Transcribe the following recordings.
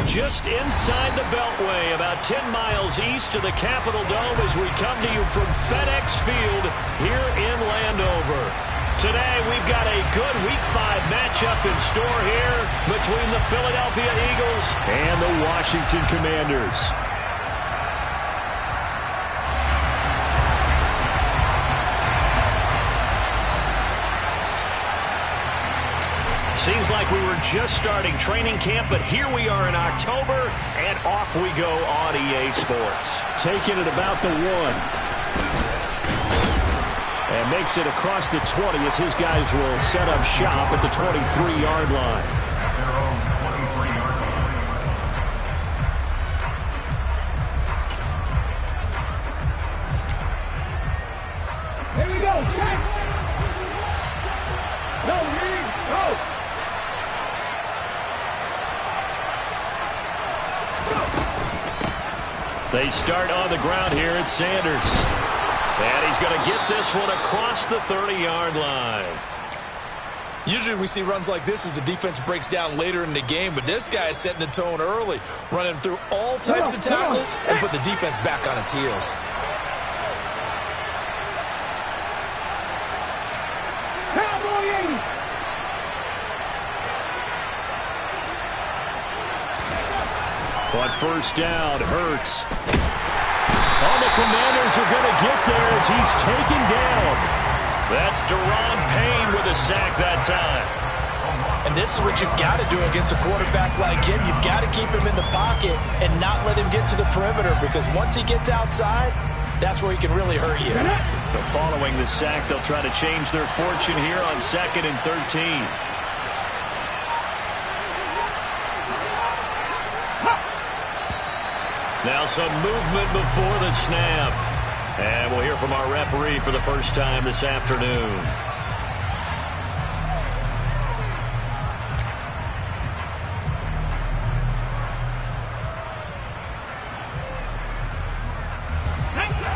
We're just inside the Beltway, about 10 miles east of the Capitol Dome as we come to you from FedEx Field here in Landover. Today, we've got a good Week 5 matchup in store here between the Philadelphia Eagles and the Washington Commanders. Seems like we were just starting training camp, but here we are in October, and off we go on EA Sports. Taking it about the 1. And makes it across the 20 as his guys will set up shop at the 23-yard line. Here we go. No, Reed, go. They start on the ground here at Sanders. And he's going to get this one across the 30-yard line. Usually we see runs like this as the defense breaks down later in the game, but this guy is setting the tone early, running through all types of tackles and put the defense back on its heels. On first down, Hurts. All the Commanders are going to get there as he's taken down. That's Deron Payne with a sack that time. And this is what you've got to do against a quarterback like him. You've got to keep him in the pocket and not let him get to the perimeter, because once he gets outside, that's where he can really hurt you. But following the sack, they'll try to change their fortune here on 2nd and 13. Now some movement before the snap. And we'll hear from our referee for the first time this afternoon.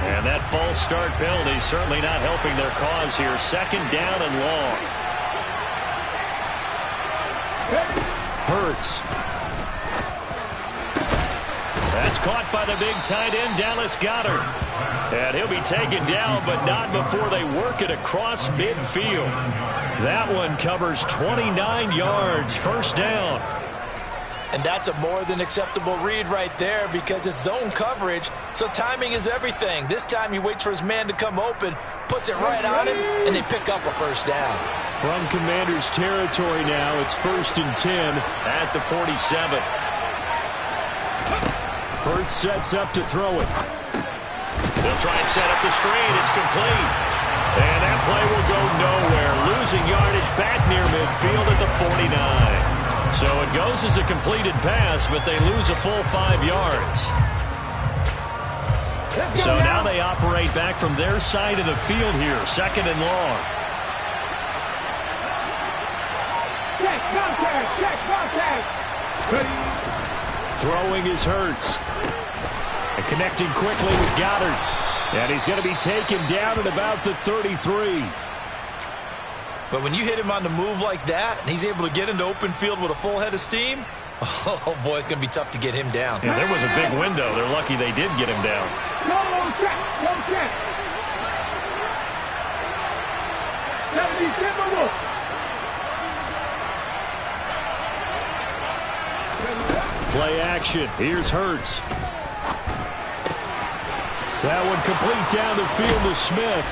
And that false start penalty certainly not helping their cause here. 2nd down and long. Hurts. That's caught by the big tight end, Dallas Goedert. And he'll be taken down, but not before they work it across midfield. That one covers 29 yards, first down. And that's a more than acceptable read right there, because it's zone coverage, so timing is everything. This time he waits for his man to come open, puts it right on him, and they pick up a first down. From Commanders territory now, it's 1st and 10 at the 47. Hurts sets up to throw it. They'll try and set up the screen. It's complete. And that play will go nowhere. Losing yardage back near midfield at the 49. So it goes as a completed pass, but they lose a full 5 yards. So now they operate back from their side of the field here. 2nd and long. Check, contact. Throwing is Hurts. And connecting quickly with Goedert. And he's going to be taken down at about the 33. But when you hit him on the move like that, and he's able to get into open field with a full head of steam, oh boy, it's going to be tough to get him down. Yeah, there was a big window. They're lucky they did get him down. No check. 70, Play action. Here's Hurts. That one complete down the field to Smith.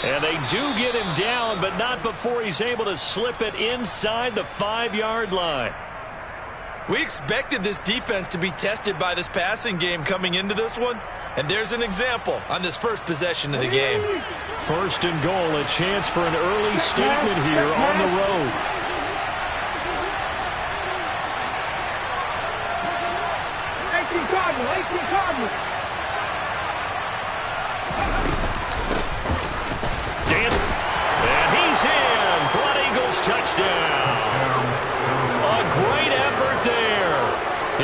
And they do get him down, but not before he's able to slip it inside the 5-yard line. We expected this defense to be tested by this passing game coming into this one, and there's an example on this first possession of the game. 1st and goal, a chance for an early statement here on the road. Dance. And he's in for an Eagles touchdown. A great effort there.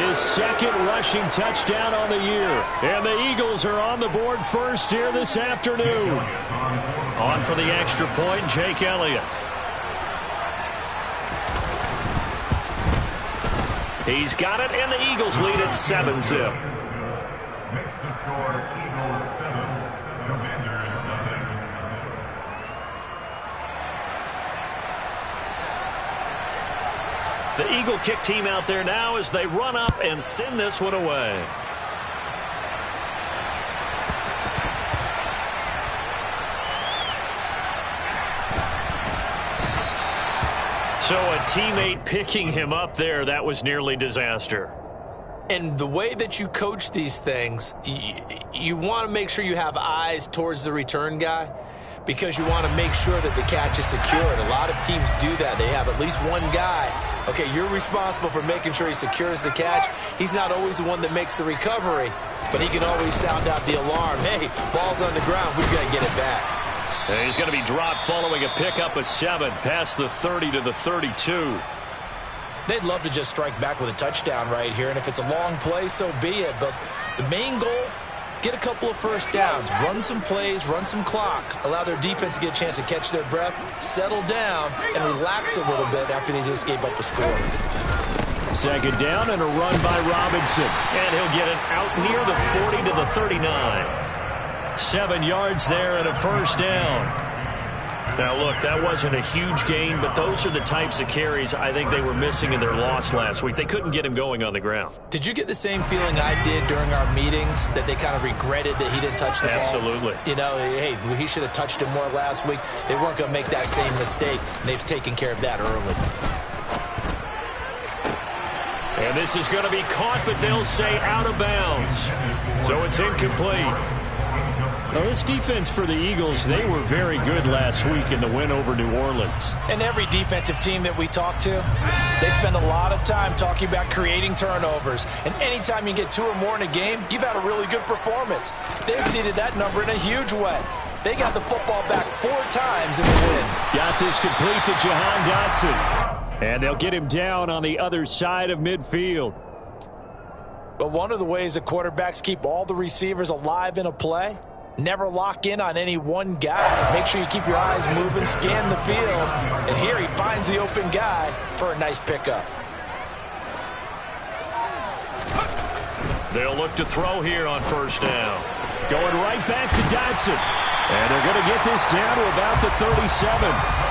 His 2nd rushing touchdown on the year. And the Eagles are on the board first here this afternoon. On for the extra point, Jake Elliott. He's got it, and the Eagles lead at 7-zip. Makes the score Eagles 7, Commanders nothing. The Eagle kick team out there now as they run up and send this one away. So a teammate picking him up there, that was nearly disaster. And the way that you coach these things, you want to make sure you have eyes towards the return guy because you want to make sure that the catch is secured. A lot of teams do that. They have at least one guy. Okay, you're responsible for making sure he secures the catch. He's not always the one that makes the recovery, but he can always sound out the alarm. Hey, ball's on the ground. We've got to get it back. And he's going to be dropped following a pickup of 7 past the 30 to the 32. They'd love to just strike back with a touchdown right here, and if it's a long play, so be it. But the main goal, get a couple of first downs, run some plays, run some clock, allow their defense to get a chance to catch their breath, settle down, and relax a little bit after they just gave up a score. Second down and a run by Robinson. And he'll get it out near the 40 to the 39. 7 yards there and a first down. Now, look, that wasn't a huge gain, but those are the types of carries I think they were missing in their loss last week. They couldn't get him going on the ground. Did you get the same feeling I did during our meetings, that they kind of regretted that he didn't touch the ball? Absolutely. You know, hey, he should have touched him more last week. They weren't going to make that same mistake, and they've taken care of that early. And this is going to be caught, but they'll say out of bounds. So it's incomplete. Now, this defense for the Eagles, they were very good last week in the win over New Orleans. And every defensive team that we talk to, they spend a lot of time talking about creating turnovers. And anytime you get 2 or more in a game, you've had a really good performance. They exceeded that number in a huge way. They got the football back 4 times in the win. Got this complete to Jahan Dotson. And they'll get him down on the other side of midfield. But one of the ways that quarterbacks keep all the receivers alive in a play, never lock in on any one guy. Make sure you keep your eyes moving, scan the field. And here he finds the open guy for a nice pickup. They'll look to throw here on first down. Going right back to Dotson. And they're going to get this down to about the 37.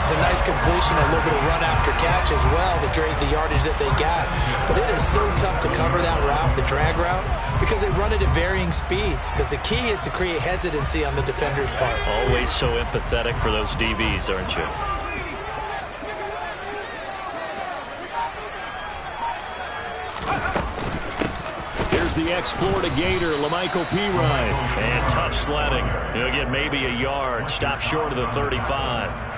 It's a nice completion, a little bit of run after catch as well to create the yardage that they got. But it is so tough to cover that route, the drag route, because they run it at varying speeds. Because the key is to create hesitancy on the defender's part. Always so empathetic for those DBs, aren't you? Here's the ex-Florida Gator, LaMichael Pirine. And tough sledding. He'll get maybe a yard. Stop short of the 35.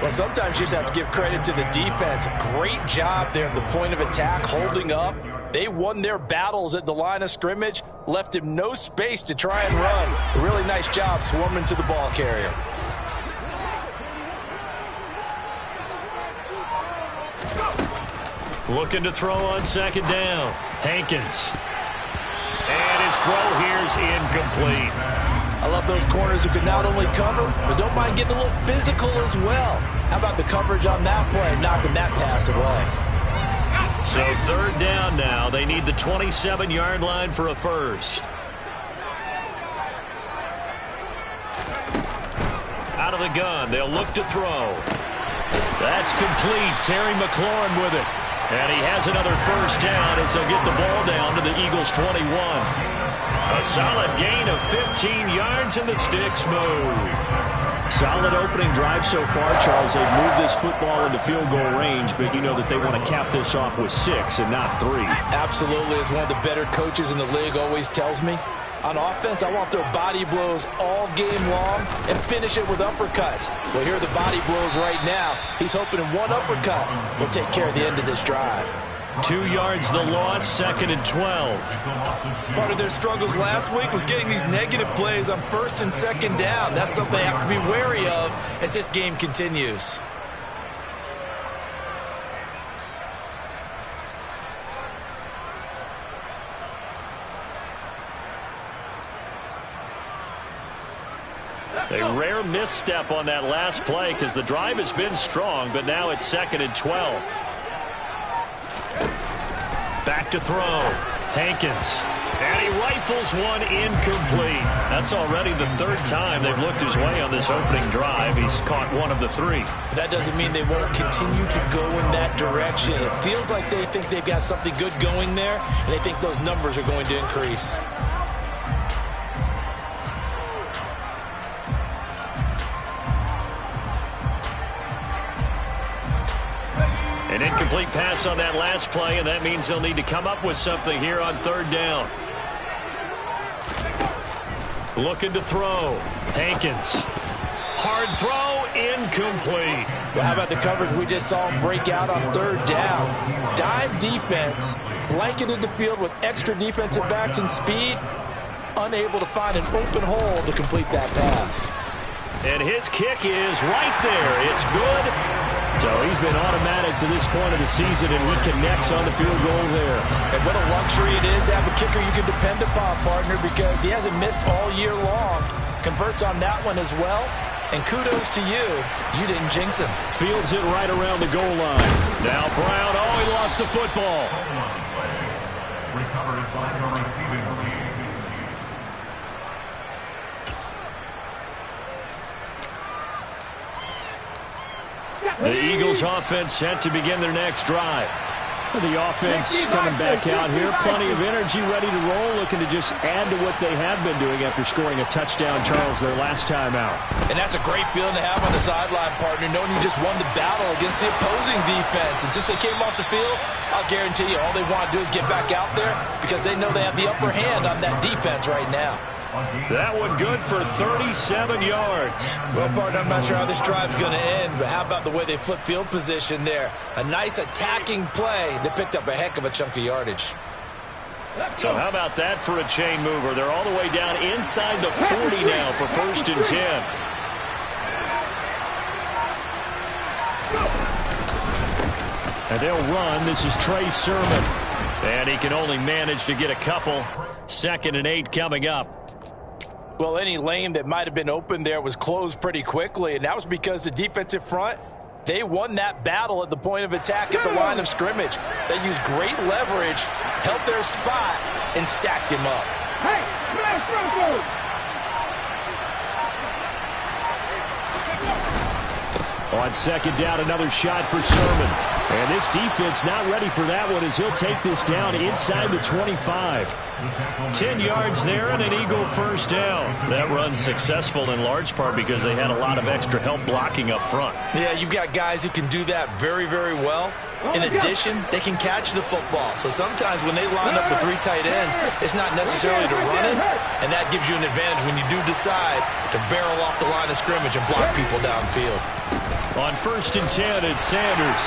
Well, sometimes you just have to give credit to the defense. Great job there at the point of attack, holding up. They won their battles at the line of scrimmage, left him no space to try and run. A really nice job swarming to the ball carrier. Looking to throw on second down. Hankins. And his throw here's incomplete. I love those corners who can not only cover, but don't mind getting a little physical as well. How about the coverage on that play, knocking that pass away? So third down now. They need the 27-yard line for a first. Out of the gun. They'll look to throw. That's complete. Terry McLaurin with it. And he has another first down as they'll get the ball down to the Eagles' 21. A solid gain of 15 yards and the sticks move. Solid opening drive so far, Charles. They've moved this football into field goal range, but you know that they want to cap this off with 6 and not 3. Absolutely. As one of the better coaches in the league always tells me, on offense, I want their body blows all game long and finish it with uppercuts. Well, here are the body blows right now. He's hoping in one uppercut will take care of the end of this drive. 2 yards the loss, 2nd and 12. Part of their struggles last week was getting these negative plays on 1st and 2nd down. That's something they have to be wary of as this game continues. A rare misstep on that last play because the drive has been strong, but now it's 2nd and 12. Back to throw. Hankins. And he rifles one incomplete. That's already the third time they've looked his way on this opening drive. He's caught one of the three. That doesn't mean they won't continue to go in that direction. It feels like they think they've got something good going there, and they think those numbers are going to increase. An incomplete pass on that last play, and that means they'll need to come up with something here on third down. Looking to throw. Hankins. Hard throw, incomplete. Well, how about the coverage we just saw him break out on third down? Dime defense, blanketed the field with extra defensive backs and speed, unable to find an open hole to complete that pass. And his kick is right there. It's good. So he's been automatic to this point of the season, and he connects on the field goal there. And what a luxury it is to have a kicker you can depend upon, partner, because he hasn't missed all year long. Converts on that one as well. And kudos to you. You didn't jinx him. Fields it right around the goal line. Now Brown. Oh, he lost the football. Recovered by the receiving team. The Eagles offense set to begin their next drive. The offense coming back out here. Plenty of energy, ready to roll, looking to just add to what they have been doing after scoring a touchdown, Charles, their last time out. And that's a great feeling to have on the sideline, partner, knowing you just won the battle against the opposing defense. And since they came off the field, I'll guarantee you all they want to do is get back out there because they know they have the upper hand on that defense right now. That one good for 37 yards. Well, partner, I'm not sure how this drive's going to end, but how about the way they flip field position there? A nice attacking play that picked up a heck of a chunk of yardage. So how about that for a chain mover? They're all the way down inside the 40 now for 1st and 10. And they'll run. This is Trey Sermon. And he can only manage to get a couple. 2nd and 8 coming up. Well, any lane that might have been open there was closed pretty quickly, and that was because the defensive front, they won that battle at the point of attack at the line of scrimmage. They used great leverage, held their spot, and stacked him up. Hey, smash Broncos! On 2nd down, another shot for Sermon. And this defense not ready for that one as he'll take this down inside the 25. 10 yards there and an Eagle 1st down. That run's successful in large part because they had a lot of extra help blocking up front. Yeah, you've got guys who can do that very, very well. In addition, they can catch the football. So sometimes when they line up with 3 tight ends, it's not necessarily to run it, and that gives you an advantage when you do decide to barrel off the line of scrimmage and block people downfield. On 1st and 10, it's Sanders.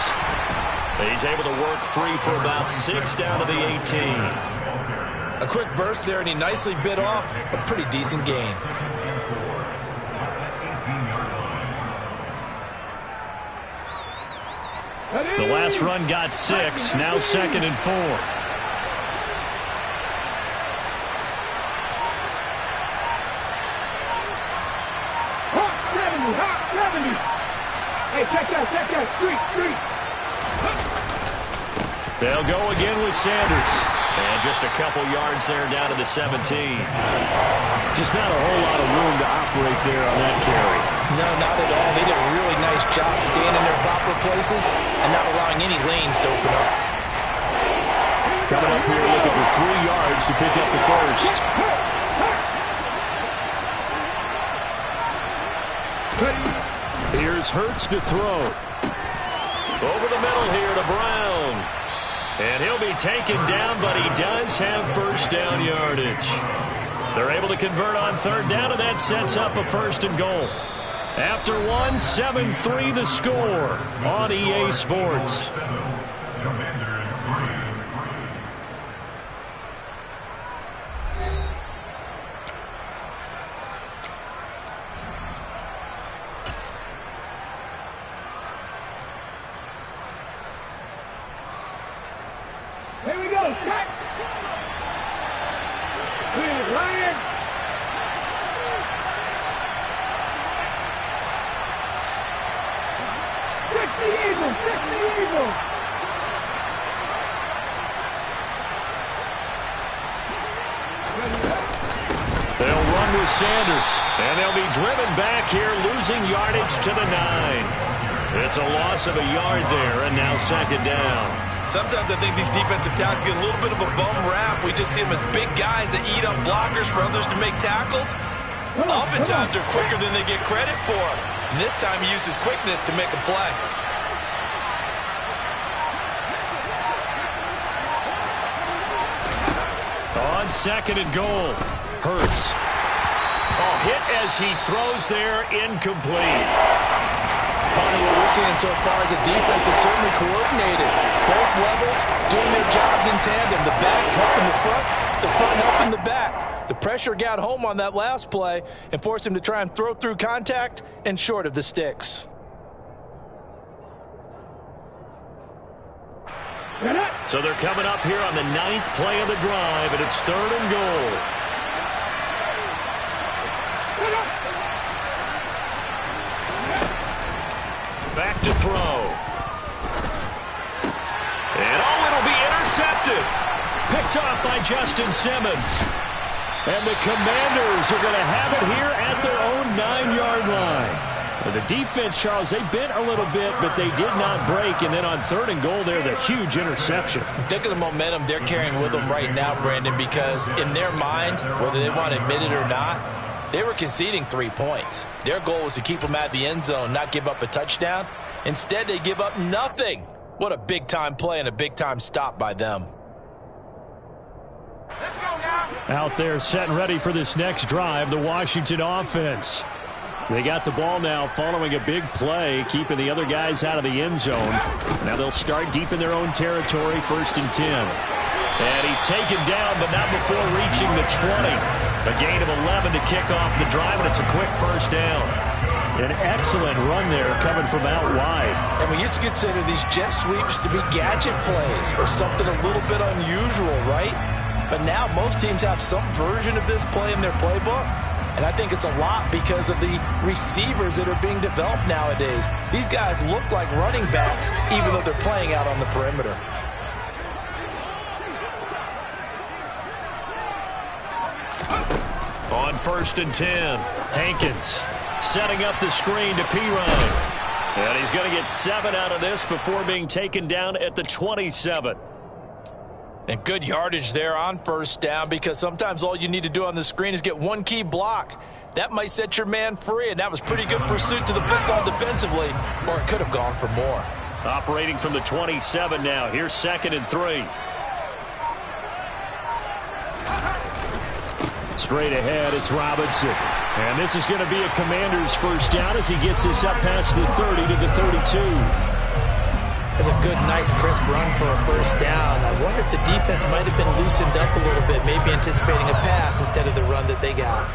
He's able to work free for about 6 down to the 18. A quick burst there, and he nicely bit off a pretty decent gain. The last run got 6, now 2nd and 4. Hot 70. Hey, check that, street. They'll go again with Sanders. And just a couple yards there down to the 17. Just not a whole lot of room to operate there on that carry. No, not at all. They did a really nice job staying in their proper places and not allowing any lanes to open up. Coming up here looking for 3 yards to pick up the 1st. Here's Hurts to throw. Over the middle here to Brown. And he'll be taken down, but he does have 1st down yardage. They're able to convert on 3rd down, and that sets up a 1st and goal. After 1, 7-3 the score on EA Sports. Here we go, cut! Here's Ryan! Check the Eagles! Sanders. And they'll be driven back here, losing yardage to the 9. It's a loss of a yard there, and now second down. Sometimes I think these defensive tackles get a little bit of a bum rap. We just see them as big guys that eat up blockers for others to make tackles. Oftentimes they're quicker than they get credit for. And this time he uses quickness to make a play. On second and goal, Hurts. Oh, hit as he throws there, incomplete. Bonnie, what we're seeing so far as a defense is certainly coordinated. Both levels doing their jobs in tandem. The back helping the front helping the back. The pressure got home on that last play and forced him to try and throw through contact and short of the sticks. So they're coming up here on the 9th play of the drive, and it's third and goal. Back to throw. And it'll be intercepted. Picked off by Justin Simmons. And the Commanders are going to have it here at their own 9-yard line. The defense, Charles, they bent a little bit, but they did not break. And then on third and goal there, the huge interception. Think of the momentum they're carrying with them right now, Brandon, because in their mind, whether they want to admit it or not, they were conceding 3 points. Their goal was to keep them at the end zone, not give up a touchdown. Instead, they give up nothing. What a big-time play and a big-time stop by them. Let's go now. Out there set and ready for this next drive, the Washington offense. They got the ball now following a big play, keeping the other guys out of the end zone. Now they'll start deep in their own territory, 1st and 10. And he's taken down, but not before reaching the 20. A gain of 11 to kick off the drive, and it's a quick first down. An excellent run there coming from out wide. And we used to consider these jet sweeps to be gadget plays or something a little bit unusual, right? But now most teams have some version of this play in their playbook. And I think it's a lot because of the receivers that are being developed nowadays. These guys look like running backs even though they're playing out on the perimeter. On 1st and 10, Hankins setting up the screen to Perine. And he's going to get 7 out of this before being taken down at the 27. And good yardage there on first down because sometimes all you need to do on the screen is get one key block. That might set your man free, and that was pretty good pursuit to the football defensively, or it could have gone for more. Operating from the 27 now. Here's 2nd and 3. Straight ahead, it's Robinson. And this is going to be a Commander's first down as he gets this up past the 30 to the 32. That's a good, nice, crisp run for a first down. I wonder if the defense might have been loosened up a little bit, maybe anticipating a pass instead of the run that they got.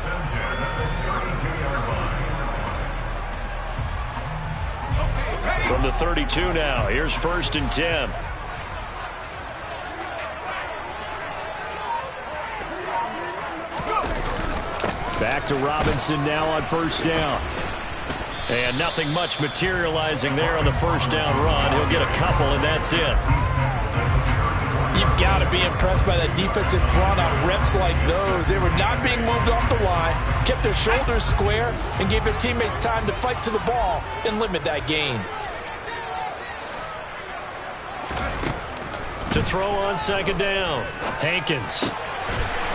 From the 32 now, here's 1st and 10. Back to Robinson now on first down. And nothing much materializing there on the first down run. He'll get a couple, and that's it. You've got to be impressed by that defensive front on reps like those. They were not being moved off the line, kept their shoulders square, and gave their teammates time to fight to the ball and limit that gain. To throw on second down, Hankins.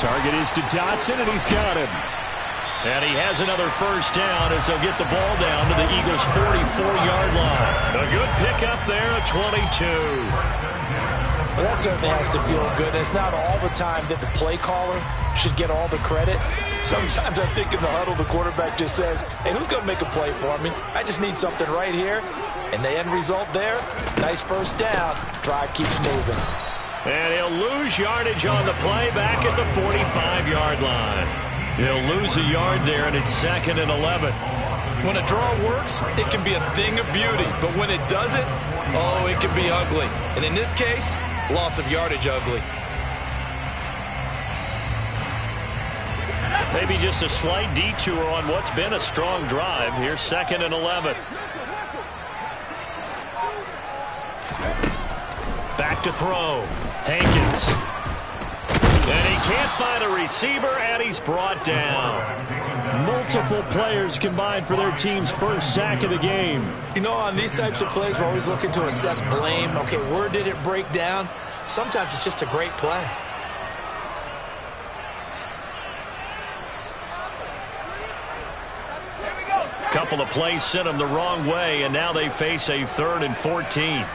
Target is to Dotson, and he's got him. And he has another first down as they'll get the ball down to the Eagles' 44-yard line. A good pickup there at 22. Well, that certainly has to feel good. It's not all the time that the play caller should get all the credit. Sometimes I think in the huddle, the quarterback just says, hey, who's going to make a play for me? I just need something right here. And the end result there, nice first down. Drive keeps moving. And he'll lose yardage on the play back at the 45-yard line. He'll lose a yard there, and it's 2nd and 11. When a draw works, it can be a thing of beauty. But when it doesn't, oh, it can be ugly. And in this case, loss of yardage ugly. Maybe just a slight detour on what's been a strong drive. Here's 2nd and 11. Back to throw. Hankins. And he can't find a receiver, and he's brought down. Multiple players combined for their team's first sack of the game. You know, on these types of plays, we're always looking to assess blame. Okay, where did it break down? Sometimes it's just a great play. Couple of plays sent them the wrong way, and now they face a 3rd and 14.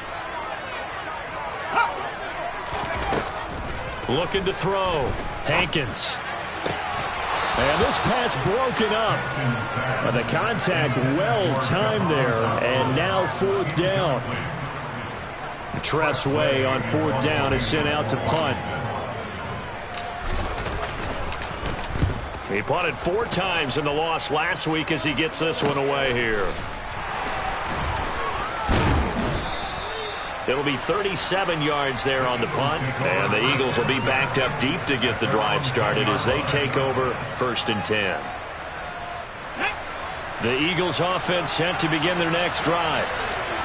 Looking to throw. Hankins. And this pass broken up. But the contact well timed there, and now 4th down. Tress Way on 4th down is sent out to punt. He punted 4 times in the loss last week as he gets this one away here. It'll be 37 yards there on the punt, and the Eagles will be backed up deep to get the drive started as they take over 1st and 10. The Eagles offense set to begin their next drive.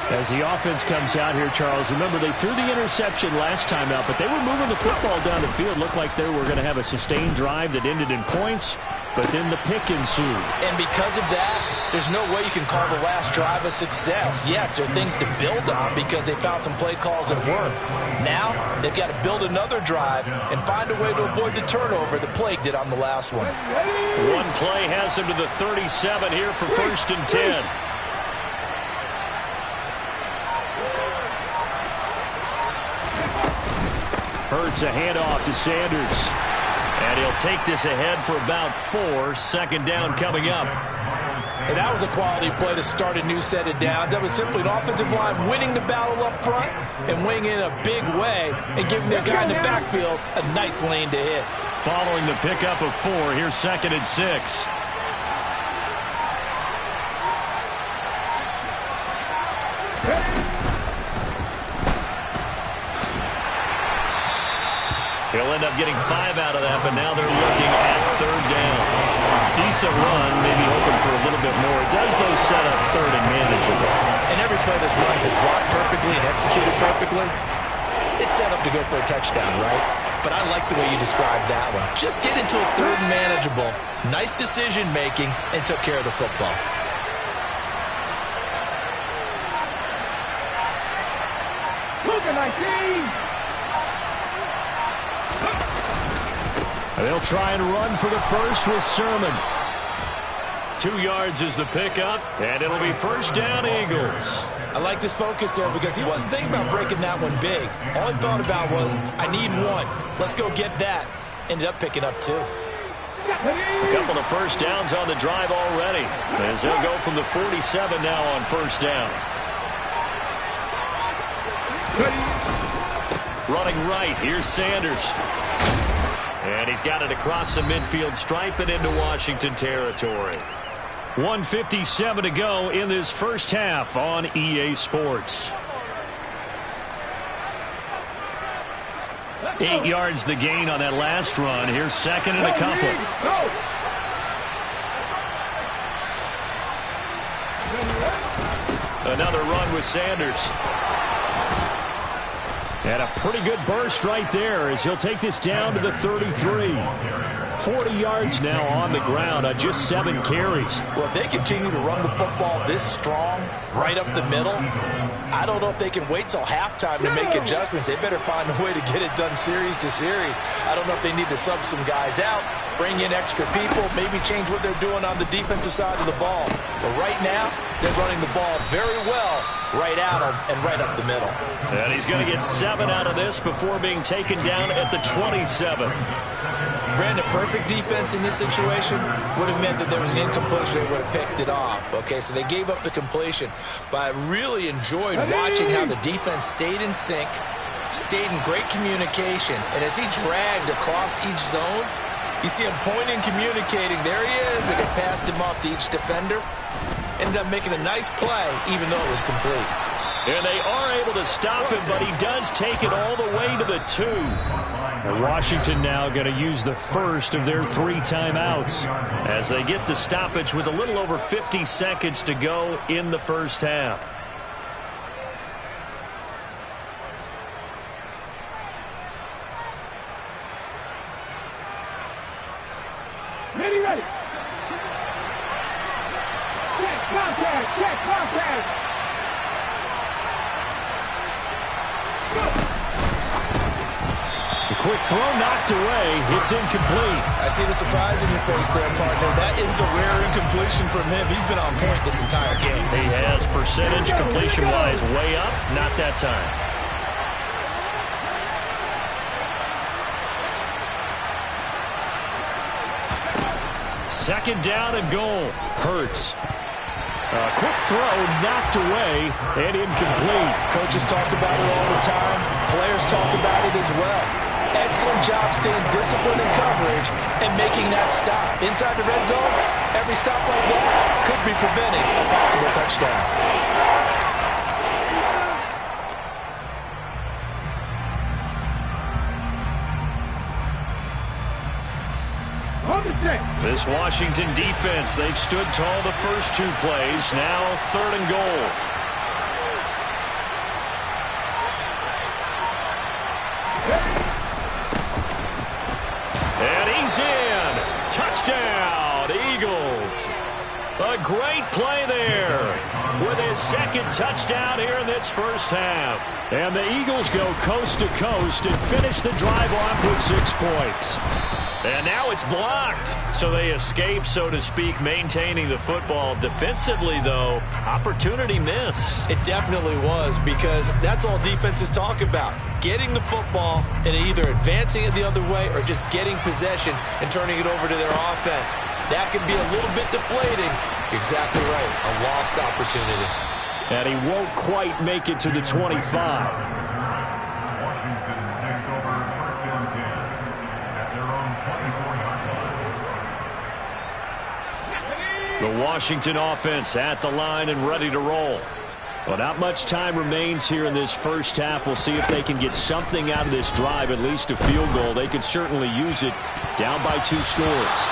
As the offense comes out here, Charles, remember they threw the interception last time out, but they were moving the football down the field. Looked like they were going to have a sustained drive that ended in points, but then the pick ensued. And because of that, there's no way you can call the last drive a success. Yes, there are things to build on because they found some play calls that work. Now, they've got to build another drive and find a way to avoid the turnover that plagued it on the last one. One play has them to the 37 here for 1st and 10. Hurts a handoff to Sanders. And he'll take this ahead for about 4. 2nd down coming up. And that was a quality play to start a new set of downs. That was simply an offensive line winning the battle up front and winning in a big way and giving their guy in the backfield a nice lane to hit. Following the pickup of 4, here's 2nd and 6. He'll end up getting 5 out of that, but now they're looking at 3rd down. Decent run, maybe hoping for a little bit more. It does, though, set up 3rd and manageable. And every play that's run is blocked perfectly and executed perfectly. It's set up to go for a touchdown, right? But I like the way you described that one. Just get into a 3rd and manageable, nice decision-making, and took care of the football. Look at my team! They'll try and run for the first with Sermon. 2 yards is the pickup, and it'll be 1st down, Eagles. I like this focus there because he wasn't thinking about breaking that one big. All he thought about was, I need 1. Let's go get that. Ended up picking up 2. A couple of 1st downs on the drive already, as they'll go from the 47 now on 1st down. Running right, here's Sanders. And he's got it across the midfield stripe and into Washington territory. 1:57 to go in this first half on EA Sports. 8 yards the gain on that last run. Here's 2nd and a couple. Another run with Sanders. And a pretty good burst right there as he'll take this down to the 33. 40 yards now on the ground on just 7 carries. Well, if they continue to run the football this strong, right up the middle, I don't know if they can wait till halftime to make adjustments. They better find a way to get it done series to series. I don't know if they need to sub some guys out, bring in extra people, maybe change what they're doing on the defensive side of the ball. But right now, they're running the ball very well right at him and right up the middle. And he's going to get 7 out of this before being taken down at the 27. Brandon, perfect defense in this situation would have meant that there was an incompletion. They would have picked it off. Okay, so they gave up the completion. But I really enjoyed watching how the defense stayed in sync, stayed in great communication. And as he dragged across each zone, you see him pointing, communicating. There he is, and it passed him off to each defender. Ended up making a nice play, even though it was complete. And they are able to stop him, but he does take it all the way to the 2. And Washington now going to use the first of their 3 timeouts as they get the stoppage with a little over 50 seconds to go in the first half. Ready, ready. Check contact, check contact. The quick throw knocked away. It's incomplete. I see the surprise in your face there, partner. That is a rare incompletion from him. He's been on point this entire game. He has percentage completion-wise way up. Not that time. Second down and goal. Hurts. A quick throw knocked away and incomplete. Coaches talk about it all the time. Players talk about it as well. Excellent job staying disciplined in coverage and making that stop. Inside the red zone, every stop like that could be preventing a possible touchdown. This Washington defense, they've stood tall the first two plays. Now third and goal. And he's in. Touchdown, Eagles. A great play there with his second touchdown here in this first half. And the Eagles go coast to coast and finish the drive off with 6 points. And now it's blocked. So they escape, so to speak, maintaining the football. Defensively, though, opportunity miss. It definitely was, because that's all defenses talk about. Getting the football and either advancing it the other way or just getting possession and turning it over to their offense. That can be a little bit deflating. You're exactly right. A lost opportunity. And he won't quite make it to the 25. Washington takes over first and 10 at their own 24-yard line. The Washington offense at the line and ready to roll. Well, not much time remains here in this first half. We'll see if they can get something out of this drive, at least a field goal. They could certainly use it, down by 2 scores.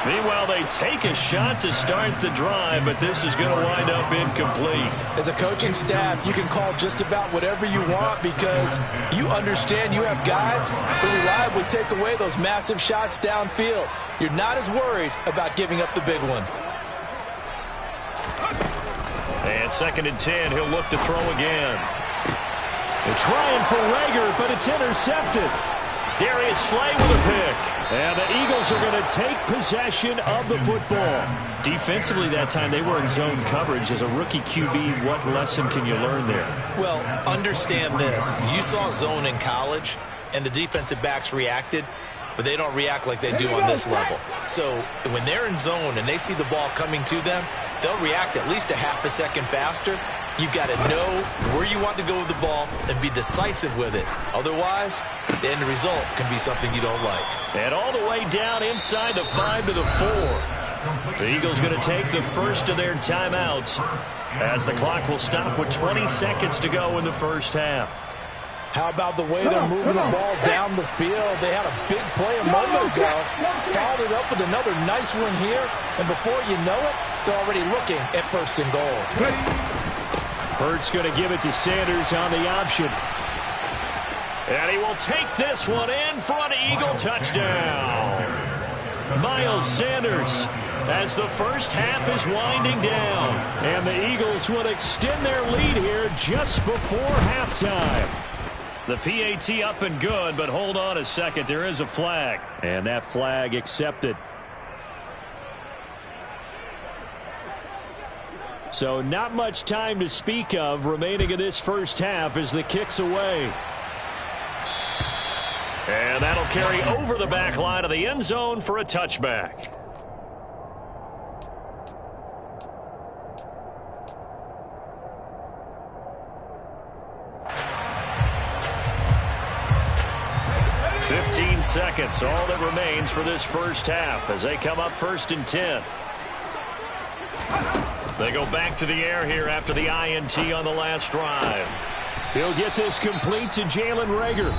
Meanwhile, they take a shot to start the drive, but this is going to wind up incomplete. As a coaching staff, you can call just about whatever you want because you understand you have guys who reliably take away those massive shots downfield. You're not as worried about giving up the big one. And second and 10, he'll look to throw again. They're trying for Rager, but it's intercepted. Darius Slay with a pick. And the Eagles are going to take possession of the football. Defensively that time, they were in zone coverage. As a rookie QB, what lesson can you learn there? Well, understand this. You saw zone in college, and the defensive backs reacted, but they don't react like they do on this level. So when they're in zone and they see the ball coming to them, they'll react at least a half a second faster. You've got to know where you want to go with the ball and be decisive with it. Otherwise, the end result can be something you don't like. And all the way down inside the 5 to the 4. The Eagles going to take the first of their timeouts as the clock will stop with 20 seconds to go in the first half. How about the way they're moving the ball down the field? They had a big play a moment ago, followed it up with another nice one here, and before you know it, they're already looking at first and goal. Hurts going to give it to Sanders on the option. And he will take this one in for an Eagle touchdown. Miles Sanders, as the first half is winding down. And the Eagles will extend their lead here just before halftime. The PAT up and good, but hold on a second. There is a flag. And that flag accepted. So not much time to speak of remaining in this first half as the kick's away. And that'll carry over the back line of the end zone for a touchback. Seconds, all that remains for this first half as they come up first and 10. They go back to the air here after the INT on the last drive. He'll get this complete to Jalen Rager.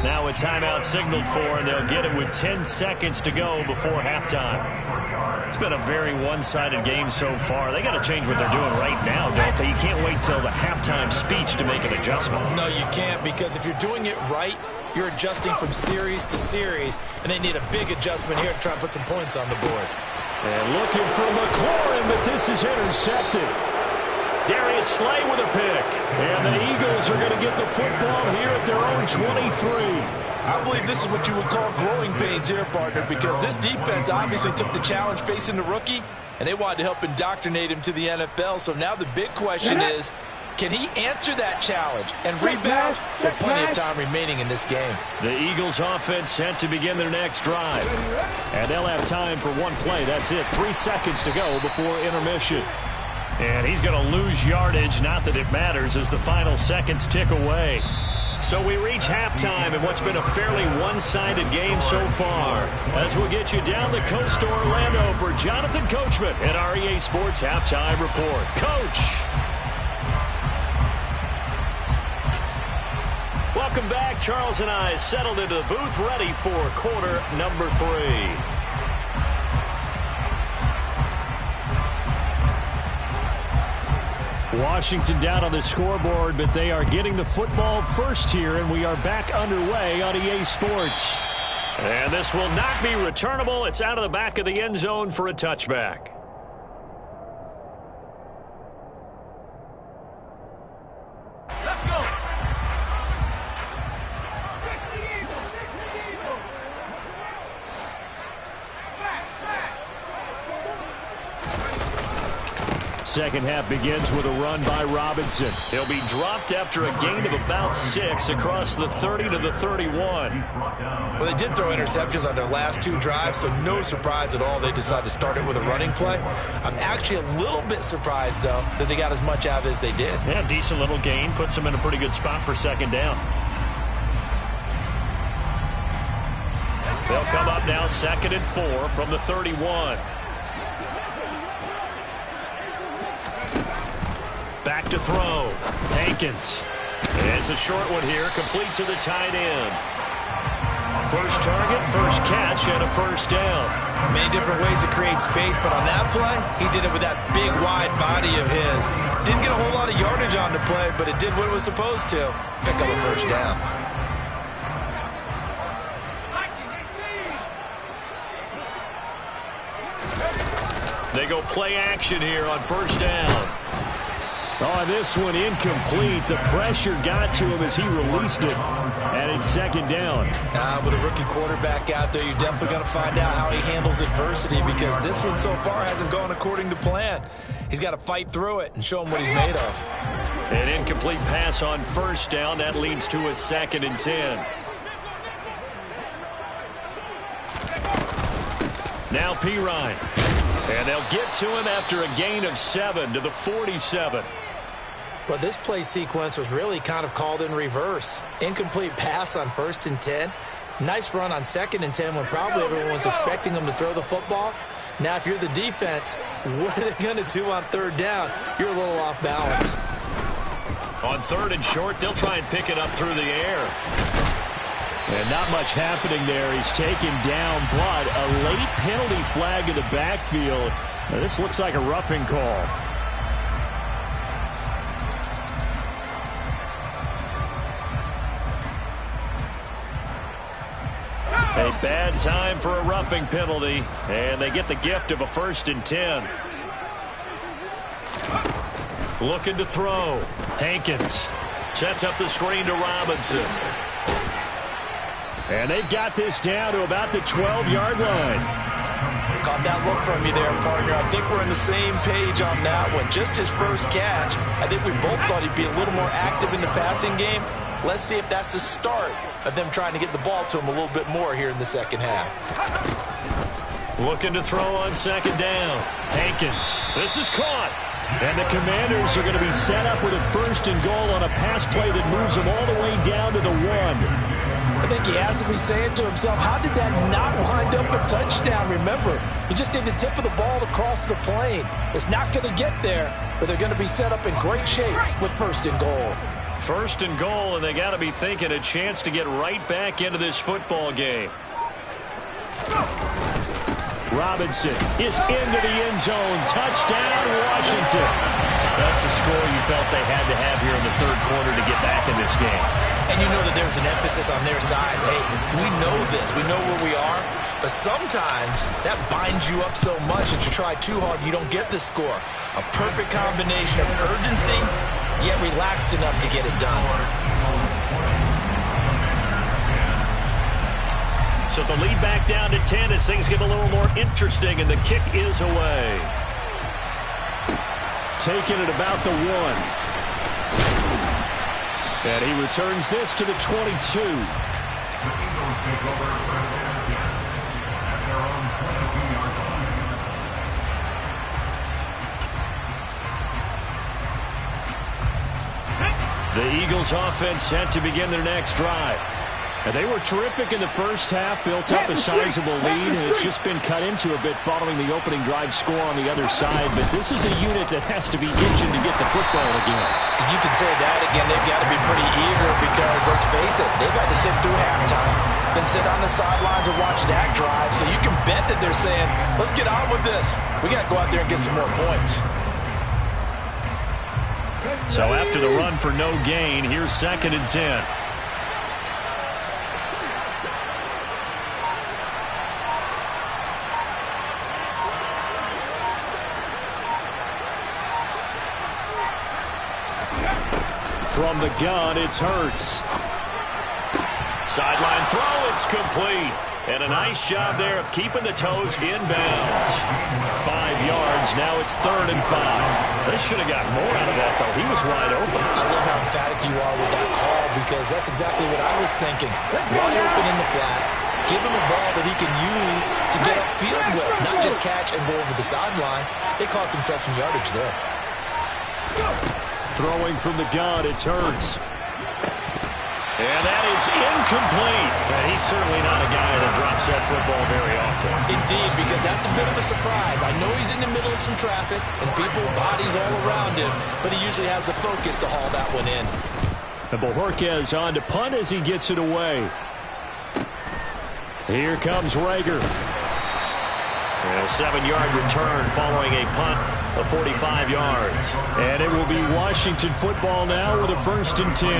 Now a timeout signaled for, and they'll get it with 10 seconds to go before halftime. It's been a very one-sided game so far. They got to change what they're doing right now, don't they? You can't wait till the halftime speech to make an adjustment. No, you can't, because if you're doing it right, you're adjusting from series to series, and they need a big adjustment here to try and put some points on the board. And looking for McLaurin, but this is intercepted. Darius Slay with a pick. And the Eagles are going to get the football here at their own 23. I believe this is what you would call growing pains here, partner, because this defense obviously took the challenge facing the rookie, and they wanted to help indoctrinate him to the NFL. So now the big question is, can he answer that challenge and rebound with plenty of time remaining in this game? The Eagles offense set to begin their next drive. And they'll have time for one play. That's it. 3 seconds to go before intermission. And he's going to lose yardage. Not that it matters as the final seconds tick away. So we reach halftime in what's been a fairly one-sided game so far. As we'll get you down the coast to Orlando for Jonathan Coachman at our EA Sports Halftime Report. Coach! Welcome back. Charles and I settled into the booth ready for quarter number 3. Washington down on the scoreboard, but they are getting the football first here, and we are back underway on EA Sports. And this will not be returnable. It's out of the back of the end zone for a touchback. Let's go. Second half begins with a run by Robinson. He'll be dropped after a gain of about 6 across the 30 to the 31. Well, they did throw interceptions on their last 2 drives, so no surprise at all they decided to start it with a running play. I'm actually a little bit surprised, though, that they got as much out of it as they did. Yeah, decent little gain. Puts them in a pretty good spot for second down. They'll come up now 2nd and 4 from the 31. Back to throw. Hankins. It's a short one here, complete to the tight end. First target, first catch, and a first down. Many different ways to create space, but on that play, he did it with that big, wide body of his. Didn't get a whole lot of yardage on the play, but it did what it was supposed to. Pick up a first down. They go play action here on first down. Oh, this one incomplete. The pressure got to him as he released it. And it's second down. With a rookie quarterback out there, you're definitely going to find out how he handles adversity, because this one so far hasn't gone according to plan. He's got to fight through it and show him what he's made of. An incomplete pass on first down. That leads to a 2nd and 10. Now Pirine. And they'll get to him after a gain of 7 to the 47. Well, this play sequence was really kind of called in reverse. Incomplete pass on 1st and 10. Nice run on 2nd and 10 when probably everyone was expecting them to throw the football. Now, if you're the defense, what are they going to do on 3rd down? You're a little off balance. On 3rd and short, they'll try and pick it up through the air. And not much happening there. He's taken down, but a late penalty flag in the backfield. Now, this looks like a roughing call. A bad time for a roughing penalty, and they get the gift of a 1st and 10. Looking to throw. Hankins sets up the screen to Robinson. And they've got this down to about the 12-yard line. Caught that look from you there, partner. I think we're on the same page on that one. Just his first catch. I think we both thought he'd be a little more active in the passing game. Let's see if that's the start of them trying to get the ball to him a little bit more here in the second half. Looking to throw on 2nd down. Hankins. This is caught. And the Commanders are going to be set up with a 1st and goal on a pass play that moves them all the way down to the 1. I think he has to be saying to himself, how did that not wind up a touchdown? Remember, he just did the tip of the ball to cross the plane. It's not going to get there, but they're going to be set up in great shape with 1st and goal. 1st and goal, and they got to be thinking a chance to get right back into this football game. Robinson is into the end zone. Touchdown, Washington. That's a score you felt they had to have here in the 3rd quarter to get back in this game. And you know that there's an emphasis on their side. Hey, we know this. We know where we are. But sometimes that binds you up so much that you try too hard and you don't get the score. A perfect combination of urgency, yet relaxed enough to get it done. So the lead back down to 10 as things get a little more interesting, and the kick is away. Taking it about the 1. And he returns this to the 22. The Eagles take over first and 10 at their own 22-yard line. The Eagles offense set to begin their next drive. And they were terrific in the first half, built up a sizable lead, and it's just been cut into a bit following the opening drive score on the other side. But this is a unit that has to be itching to get the football again. You can say that again. They've got to be pretty eager because, let's face it, they've had to sit through halftime, then sit on the sidelines and watch that drive. So you can bet that they're saying, let's get on with this. We got to go out there and get some more points. So after the run for no gain, here's 2nd and 10. From the gun, it's Hurts. Sideline throw, it's complete. And a nice job there of keeping the toes inbounds. 5 yards, now it's 3rd and 5. They should have gotten more out of that, though. He was wide open. I love how emphatic you are with that call because that's exactly what I was thinking. Wide open in the flat. Give him a ball that he can use to get upfield with, not just catch and go over the sideline. They cost themselves some yardage there. Throwing from the gun, it's Hurts. And that is incomplete. And he's certainly not a guy that drops that football very often. Indeed, because that's a bit of a surprise. I know he's in the middle of some traffic and people, bodies all around him, but he usually has the focus to haul that one in. And Bojorquez on to punt as he gets it away. Here comes Rager. And a 7-yard return following a punt of 45 yards. And it will be Washington football now with a 1st and 10.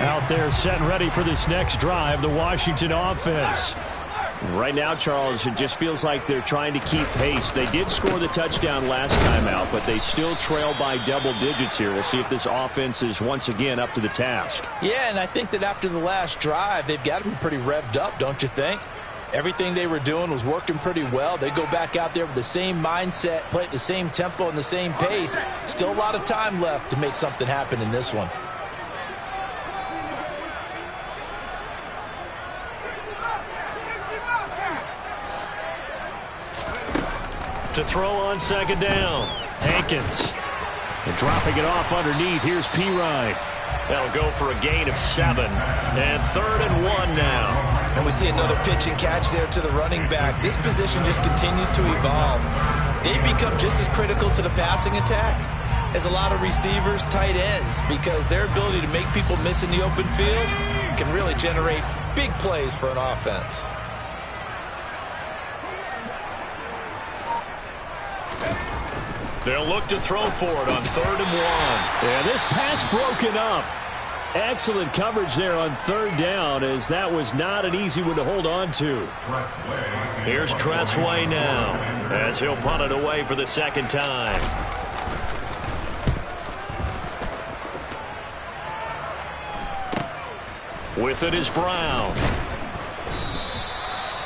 Out there set and ready for this next drive, the Washington offense. Right now, Charles, it just feels like they're trying to keep pace. They did score the touchdown last time out, but they still trail by double digits here. We'll see if this offense is once again up to the task. Yeah, and I think that after the last drive, they've got to be pretty revved up, don't you think? Everything they were doing was working pretty well. They go back out there with the same mindset, play at the same tempo and the same pace. Still a lot of time left to make something happen in this one. To throw on 2nd down, Hankins. And dropping it off underneath, here's Pirine. That'll go for a gain of 7. And 3rd and 1 now. And we see another pitch and catch there to the running back. This position just continues to evolve. They become just as critical to the passing attack as a lot of receivers, tight ends, because their ability to make people miss in the open field can really generate big plays for an offense. They'll look to throw for it on 3rd and 1. And this pass broken up. Excellent coverage there on 3rd down, as that was not an easy one to hold on to. Here's Tressway now, as he'll punt it away for the 2nd time. With it is Brown.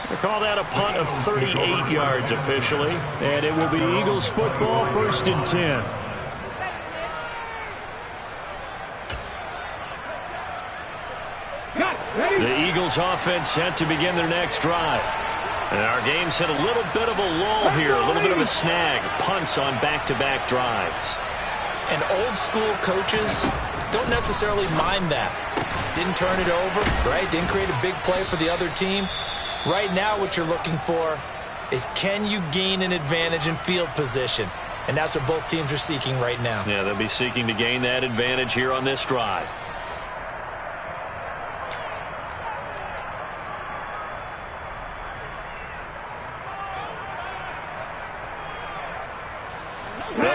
They call that a punt of 38 yards officially. And it will be Eagles football, 1st and 10. The Eagles offense set to begin their next drive. And our game's hit a little bit of a lull here, a little bit of a snag. Punts on back-to-back drives. And old school coaches don't necessarily mind that. Didn't turn it over, right? Didn't create a big play for the other team. Right now what you're looking for is, can you gain an advantage in field position? And that's what both teams are seeking right now. Yeah, they'll be seeking to gain that advantage here on this drive.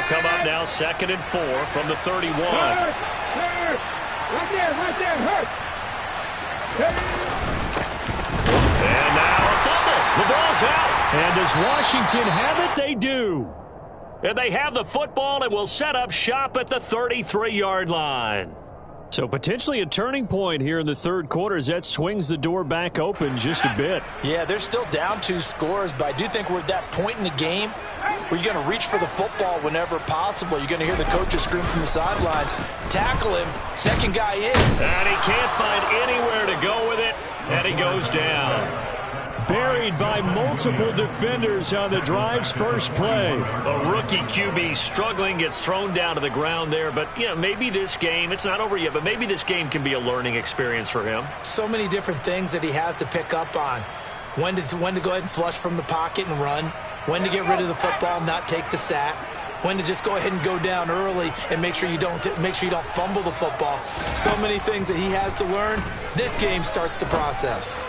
It'll come up now 2nd and 4 from the 31. Hurt. Right there, hurt. And now a fumble. The ball's out. And does Washington have it? They do. And they have the football and will set up shop at the 33-yard line. So potentially a turning point here in the third quarter as that swings the door back open just a bit. Yeah, they're still down 2 scores, but I do think we're at that point in the game where you're going to reach for the football whenever possible. You're going to hear the coaches scream from the sidelines, tackle him, second guy in. And he can't find anywhere to go with it, and he goes down. Buried by multiple defenders on the drive's first play. A rookie QB struggling, gets thrown down to the ground there. But, you know, maybe this game, it's not over yet, but maybe this game can be a learning experience for him. So many different things that he has to pick up on. When to go ahead and flush from the pocket and run. When to get rid of the football and not take the sack. When to just go ahead and go down early and make sure you don't fumble the football. So many things that he has to learn. This game starts the process.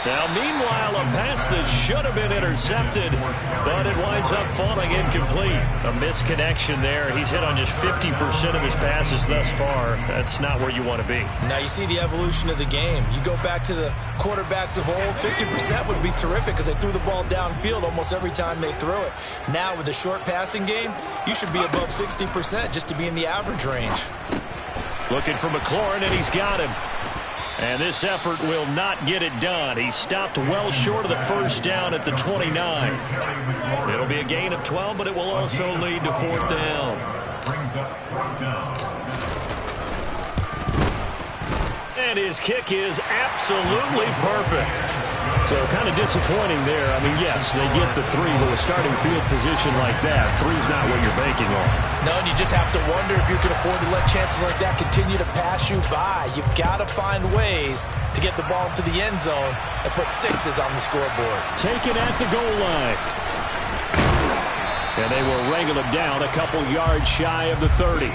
Now, meanwhile, a pass that should have been intercepted, but it winds up falling incomplete. A misconnection there. He's hit on just 50% of his passes thus far. That's not where you want to be. Now, you see the evolution of the game. You go back to the quarterbacks of old, 50% would be terrific because they threw the ball downfield almost every time they threw it. Now, with the short passing game, you should be above 60% just to be in the average range. Looking for McLaurin, and he's got him. And this effort will not get it done. He stopped well short of the first down at the 29. It'll be a gain of 12, but it will also lead to 4th down. And his kick is absolutely perfect. So kind of disappointing there. I mean, yes, they get the 3 with a starting field position like that. 3's not what you're banking on. No, and you just have to wonder if you can afford to let chances like that continue to pass you by. You've got to find ways to get the ball into the end zone and put 6s on the scoreboard. Taken at the goal line. And they will wrangle him down a couple yards shy of the 30.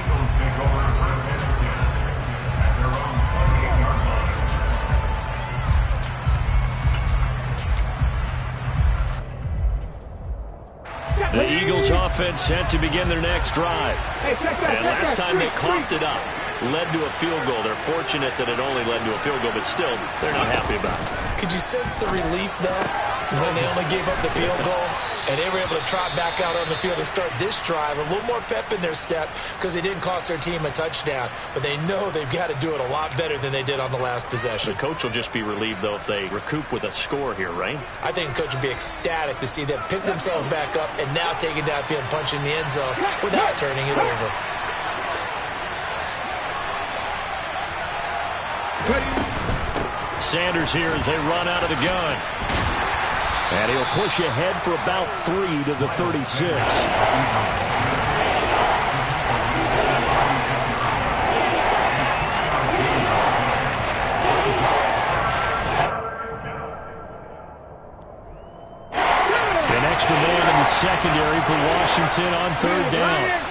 The Eagles offense set to begin their next drive. And last time they coughed it up, led to a field goal. They're fortunate that it only led to a field goal, but still, they're not happy about it. Could you sense the relief, though, when they only gave up the field goal and they were able to trot back out on the field and start this drive? A little more pep in their step because they didn't cost their team a touchdown, but they know they've got to do it a lot better than they did on the last possession. The coach will just be relieved, though, if they recoup with a score here, right? I think the coach would be ecstatic to see them pick themselves back up and now take it downfield and punch in the end zone without turning it over. Sanders here as they run out of the gun. And he'll push ahead for about 3 to the 36. An extra man in the secondary for Washington on 3rd down.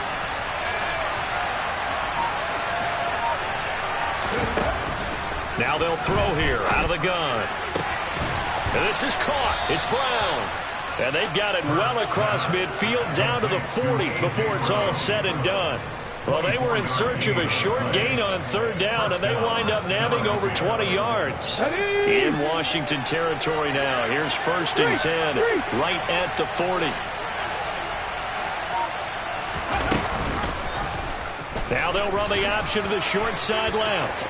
Now they'll throw here out of the gun. And this is caught. It's Brown. And they've got it well across midfield down to the 40 before it's all said and done. Well, they were in search of a short gain on 3rd down, and they wind up nabbing over 20 yards. In Washington territory now. Here's 1st and 10 right at the 40. Now they'll run the option to the short side left.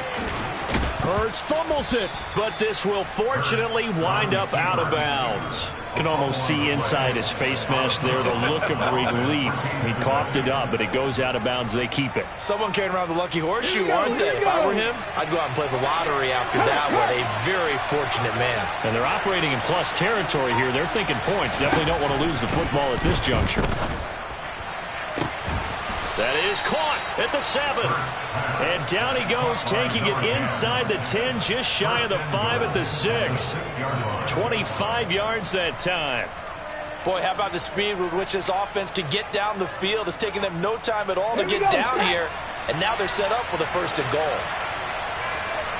Hurts fumbles it, but this will fortunately wind up out of bounds. Can almost see inside his face mask there the look of relief. He coughed it up, but it goes out of bounds. They keep it. Someone carrying around the lucky horseshoe, aren't they? If I were him, I'd go out and play the lottery after that one. A very fortunate man. And they're operating in plus territory here. They're thinking points. Definitely don't want to lose the football at this juncture. That is caught at the 7. And down he goes, taking it inside the 10, just shy of the 5 at the 6. 25 yards that time. Boy, how about the speed with which this offense can get down the field? It's taking them no time at all to get down here. And now they're set up with a 1st and goal.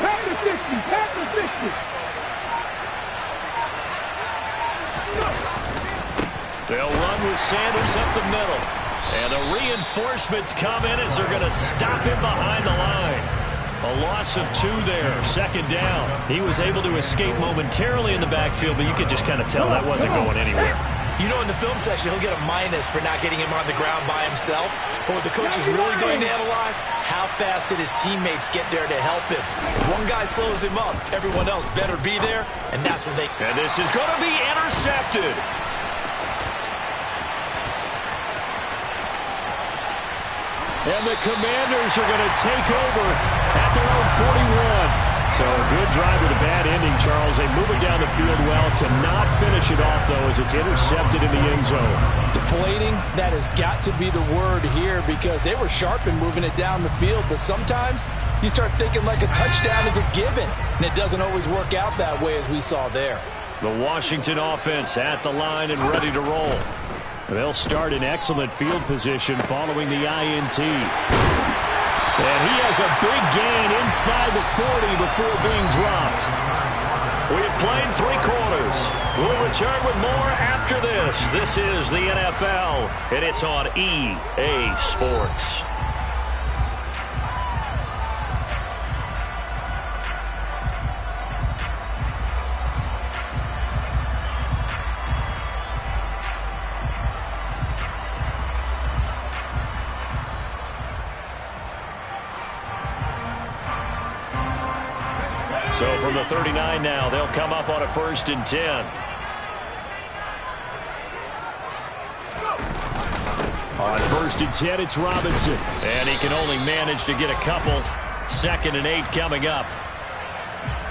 Pass the 60, pass the 60. They'll run with Sanders up the middle. And the reinforcements come in as they're going to stop him behind the line. A loss of 2 there, second down. He was able to escape momentarily in the backfield, but you could just kind of tell that wasn't going anywhere. You know, in the film session, he'll get a minus for not getting him on the ground by himself. But what the coach is really going to analyze, how fast did his teammates get there to help him? If one guy slows him up, everyone else better be there, and that's when they... And this is going to be intercepted. And the Commanders are going to take over at their own 41. So a good drive with a bad ending, Charles. They move it down the field well. Cannot finish it off, though, as it's intercepted in the end zone. Deflating, that has got to be the word here because they were sharp in moving it down the field. But sometimes you start thinking like a touchdown is a given, and it doesn't always work out that way as we saw there. The Washington offense at the line and ready to roll. They'll start in excellent field position following the INT. And he has a big gain inside the 40 before being dropped. We have played 3 quarters. We'll return with more after this. This is the NFL, and it's on EA Sports. So from the 39 now, they'll come up on a 1st and 10. On 1st and 10, it's Robinson. And he can only manage to get a couple. 2nd and 8 coming up.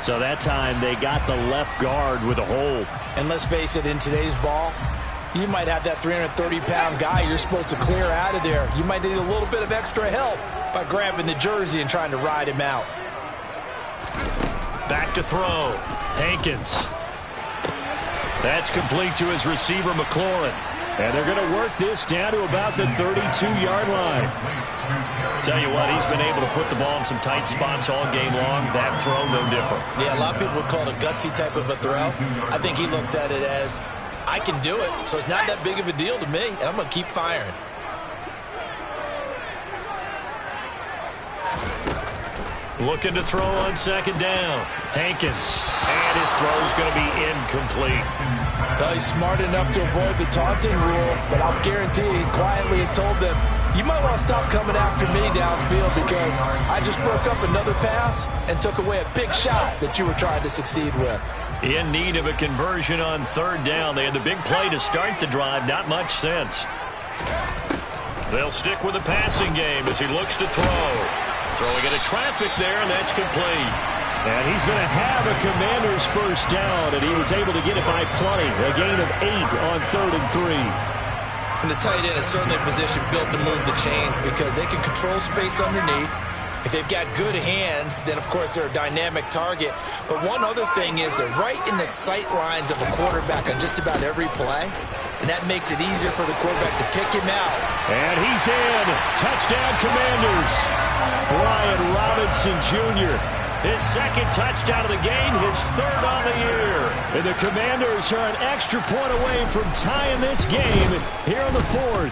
So that time they got the left guard with a hold. And let's face it, in today's ball, you might have that 330-pound guy you're supposed to clear out of there. You might need a little bit of extra help by grabbing the jersey and trying to ride him out. Back to throw. Hankins. That's complete to his receiver, McLaurin. And they're going to work this down to about the 32-yard line. Tell you what, he's been able to put the ball in some tight spots all game long. That throw, no different. Yeah, a lot of people would call it a gutsy type of a throw. I think he looks at it as, I can do it, so it's not that big of a deal to me, and I'm going to keep firing. Looking to throw on 2nd down. Hankins. And his throw's going to be incomplete. Well, he's smart enough to avoid the taunting rule, but I'll guarantee he quietly has told them, you might want to stop coming after me downfield because I just broke up another pass and took away a big shot that you were trying to succeed with. In need of a conversion on 3rd down. They had the big play to start the drive. Not much sense. They'll stick with the passing game as he looks to throw. Throwing into traffic there, and that's complete. And he's going to have a Commander's 1st down, and he was able to get it by plenty. A gain of 8 on 3rd and 3. And the tight end is certainly a position built to move the chains because they can control space underneath. If they've got good hands, then, of course, they're a dynamic target. But one other thing is they're right in the sight lines of a quarterback on just about every play. And that makes it easier for the quarterback to pick him out. And he's in. Touchdown, Commanders. Brian Robinson Jr. His 2nd touchdown of the game, his 3rd on the year. And the Commanders are an extra point away from tying this game here in the 4th.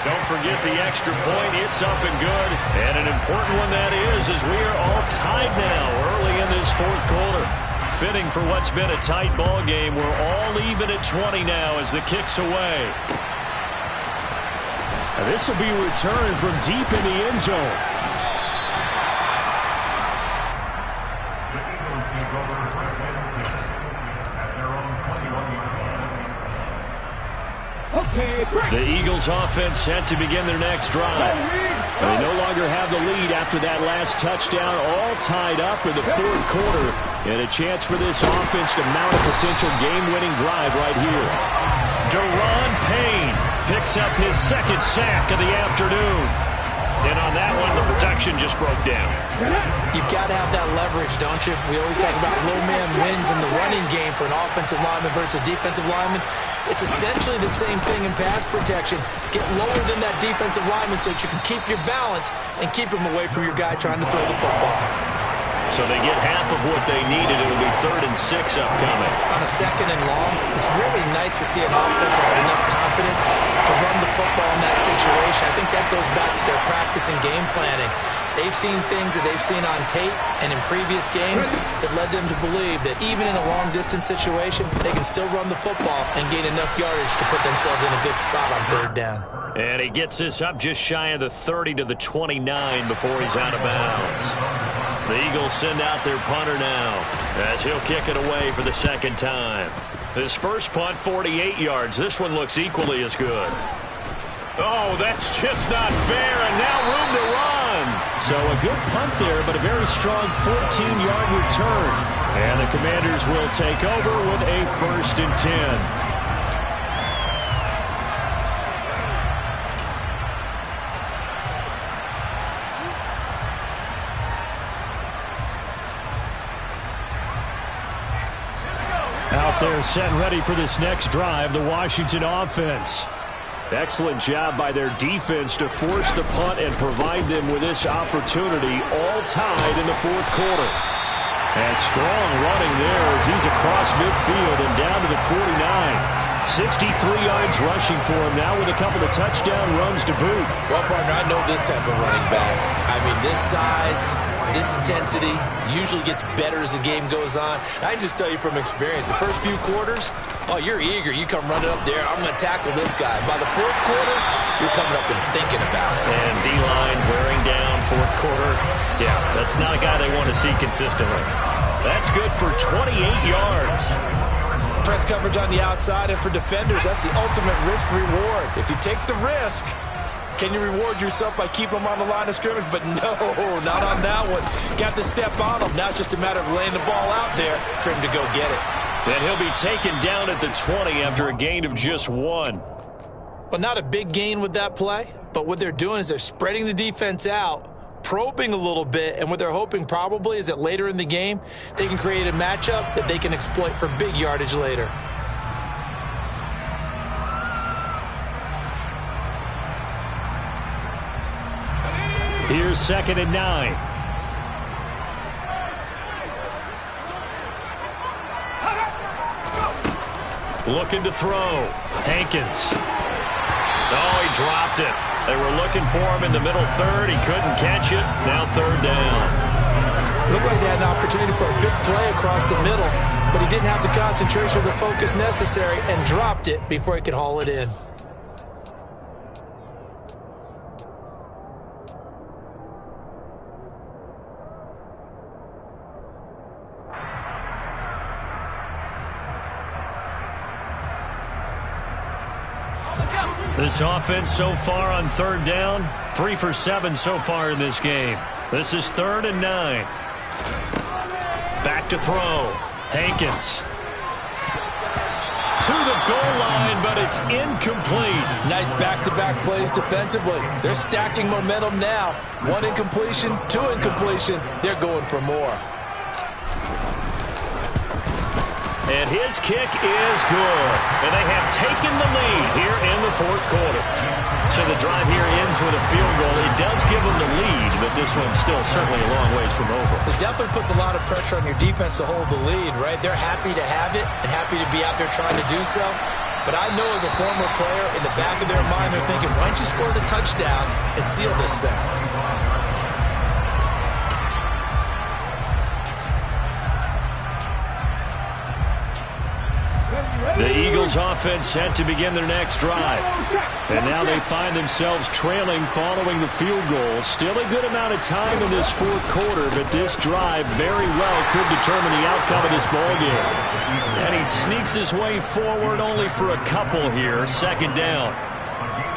Don't forget the extra point. It's up and good. And an important one that is, as we are all tied now early in this 4th quarter. Fitting for what's been a tight ball game. We're all even at 20 now as the kick's away. And this will be returned from deep in the end zone. The Eagles take over 1st and 10 at their own 21-yard line. Okay, break. The Eagles offense set to begin their next drive. They no longer have the lead after that last touchdown, all tied up in the 4th quarter. And a chance for this offense to mount a potential game-winning drive right here. Deron Payne picks up his 2nd sack of the afternoon. And on that one, the protection just broke down. You've got to have that leverage, don't you? We always talk about low man wins in the running game for an offensive lineman versus a defensive lineman. It's essentially the same thing in pass protection. Get lower than that defensive lineman so that you can keep your balance and keep him away from your guy trying to throw the football. So they get half of what they needed. It'll be 3rd and 6 upcoming. On a 2nd and long, it's really nice to see an offense that has enough confidence to run the football in that situation. I think that goes back to their practice and game planning. They've seen things that they've seen on tape and in previous games that led them to believe that even in a long-distance situation, they can still run the football and gain enough yardage to put themselves in a good spot on 3rd down. And he gets this up just shy of the 30 to the 29 before he's out of bounds. The Eagles send out their punter now as he'll kick it away for the 2nd time. His first punt, 48 yards. This one looks equally as good. Oh, that's just not fair, and now room to run. So a good punt there, but a very strong 14-yard return. And the Commanders will take over with a 1st and 10. Out there set and ready for this next drive, the Washington offense. Excellent job by their defense to force the punt and provide them with this opportunity, all tied in the 4th quarter. And strong running there as he's across midfield and down to the 49. 63 yards rushing for him now with a couple of touchdown runs to boot. Well, partner, I know this type of running back. I mean, this size, this intensity usually gets better as the game goes on. I can just tell you from experience, the first few quarters, oh, you're eager. You come running up there. I'm going to tackle this guy. By the 4th quarter, you're coming up and thinking about it. And D-line wearing down 4th quarter. Yeah, that's not a guy they want to see consistently. That's good for 28 yards. Press coverage on the outside, and for defenders, that's the ultimate risk-reward. If you take the risk, can you reward yourself by keeping them on the line of scrimmage? But no, not on that one. Got to step on them. Now it's just a matter of laying the ball out there for him to go get it. And he'll be taken down at the 20 after a gain of just 1. Well, not a big gain with that play, but what they're doing is they're spreading the defense out, probing a little bit, and what they're hoping probably is that later in the game, they can create a matchup that they can exploit for big yardage later. Here's 2nd and 9. Looking to throw. Hankins. Oh, he dropped it. They were looking for him in the middle 3rd. He couldn't catch it. Now 3rd down. Looked like they had an opportunity for a big play across the middle, but he didn't have the concentration or the focus necessary and dropped it before he could haul it in. This offense so far on 3rd down, 3 for 7 so far in this game. This is 3rd and 9. Back to throw. Hankins. To the goal line, but it's incomplete. Nice back-to-back plays defensively. They're stacking momentum now. 1 incompletion, 2 incompletion. They're going for more. And his kick is good. And they have taken the lead here in the 4th quarter. So the drive here ends with a field goal. It does give them the lead, but this one's still certainly a long ways from over. It definitely puts a lot of pressure on your defense to hold the lead, right? They're happy to have it and happy to be out there trying to do so. But I know as a former player, in the back of their mind, they're thinking, why don't you score the touchdown and seal this thing? The Eagles offense set to begin their next drive. And now they find themselves trailing following the field goal. Still a good amount of time in this 4th quarter, but this drive very well could determine the outcome of this ballgame. And he sneaks his way forward only for a couple here. 2nd down.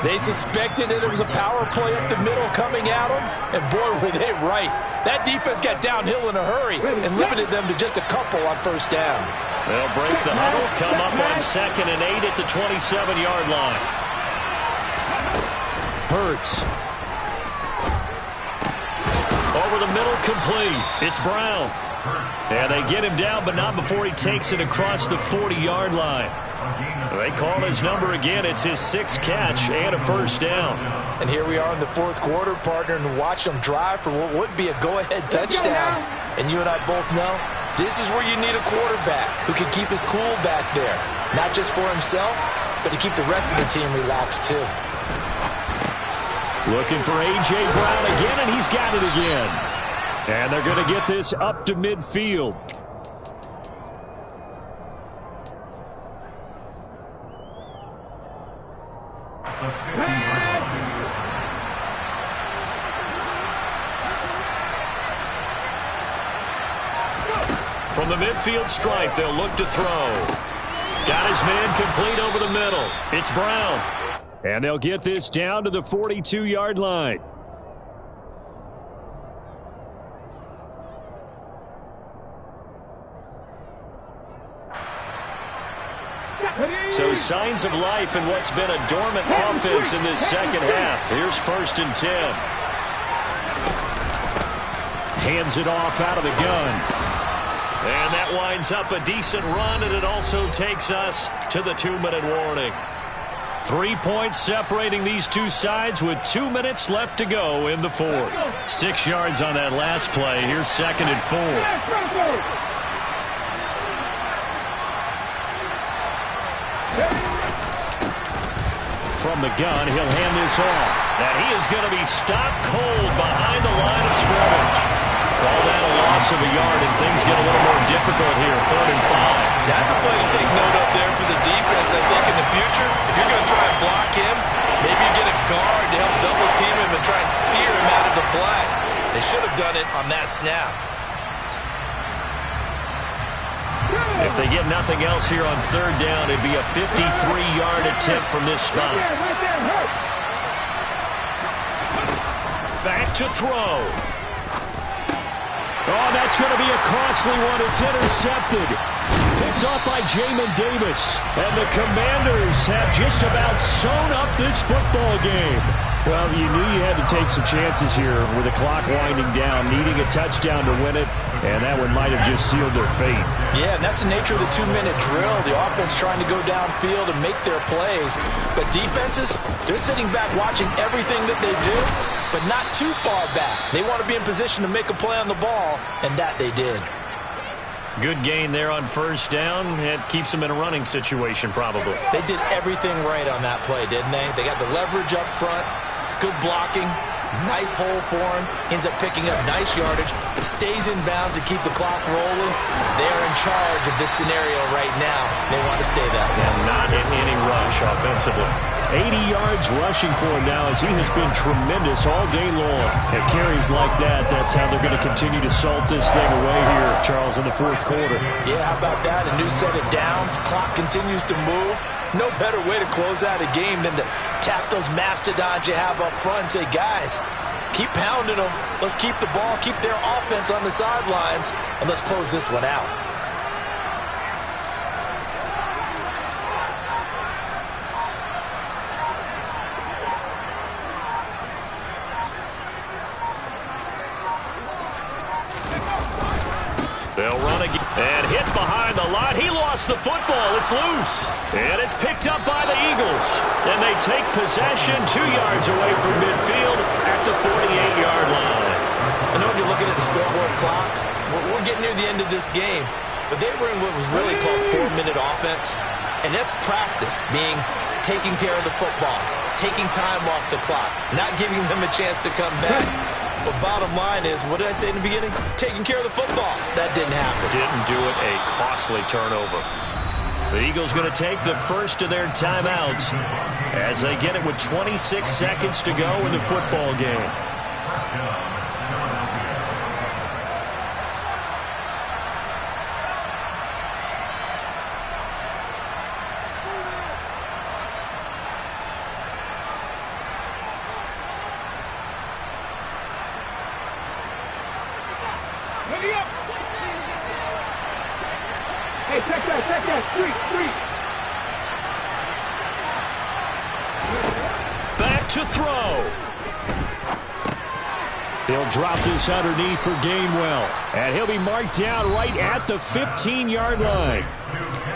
They suspected that it was a power play up the middle coming at them, and boy, were they right. That defense got downhill in a hurry and limited them to just a couple on 1st down. They'll break the huddle, come up on 2nd and 8 at the 27-yard line. Hurts. Over the middle, complete. It's Brown. And they get him down, but not before he takes it across the 40-yard line. They call his number again. It's his 6th catch and a first down. And here we are in the 4th quarter, partner, and watch him drive for what would be a go-ahead touchdown. And you and I both know this is where you need a quarterback who can keep his cool back there. Not just for himself, but to keep the rest of the team relaxed too. Looking for A.J. Brown again, and he's got it again. And they're going to get this up to midfield. From the midfield stripe, they'll look to throw. Got his man complete over the middle. It's Brown. And they'll get this down to the 42-yard line. So signs of life in what's been a dormant offense in this second half. Here's 1st and 10. Hands it off out of the gun. And that winds up a decent run, and it also takes us to the 2-minute warning. 3 points separating these two sides with 2 minutes left to go in the 4th. 6 yards on that last play. Here's 2nd and 4. From the gun, he'll hand this off. And he is going to be stopped cold behind the line of scrimmage. Call that a loss of a yard, and things get a little more difficult here. 3rd and 5. That's a play to take note of there for the defense, I think, in the future. If you're going to try and block him, maybe you get a guard to help double team him and try and steer him out of the play. They should have done it on that snap. If they get nothing else here on 3rd down, it'd be a 53-yard attempt from this spot. Back to throw. Oh, that's going to be a costly one. It's intercepted. Picked off by Jamin Davis. And the Commanders have just about sewn up this football game. Well, you knew you had to take some chances here with the clock winding down, needing a touchdown to win it, and that one might have just sealed their fate. Yeah, and that's the nature of the 2-minute drill. The offense trying to go downfield and make their plays. But defenses, they're sitting back watching everything that they do, but not too far back. They want to be in position to make a play on the ball, and that they did. Good gain there on 1st down. It keeps them in a running situation, probably. They did everything right on that play, didn't they? They got the leverage up front. Good blocking, nice hole for him, ends up picking up nice yardage, stays in bounds to keep the clock rolling. They're in charge of this scenario right now. They want to stay that way. And not in any rush offensively. 80 yards rushing for him now as he has been tremendous all day long. At carries like that, that's how they're going to continue to salt this thing away here, Charles, in the 4th quarter. Yeah, how about that? A new set of downs. Clock continues to move. No better way to close out a game than to tap those mastodons you have up front and say, guys, keep pounding them. Let's keep the ball, keep their offense on the sidelines, and let's close this one out. They'll run again and hit behind the line. He lost the football. It's loose. And it's picked up by the Eagles. And they take possession 2 yards away from midfield at the 48-yard line. I know when you're looking at the scoreboard clocks, we're getting near the end of this game. But they were in what was really called 4-minute offense. And that's practice, being taking care of the football, taking time off the clock, not giving them a chance to come back. But bottom line is, what did I say in the beginning? Taking care of the football. That didn't happen. Didn't do it. A costly turnover. The Eagles going to take the first of their timeouts as they get it with 26 seconds to go in the football game. Hey, check that, street. Back to throw. He'll drop this underneath for Gainwell. And he'll be marked down right at the 15-yard line.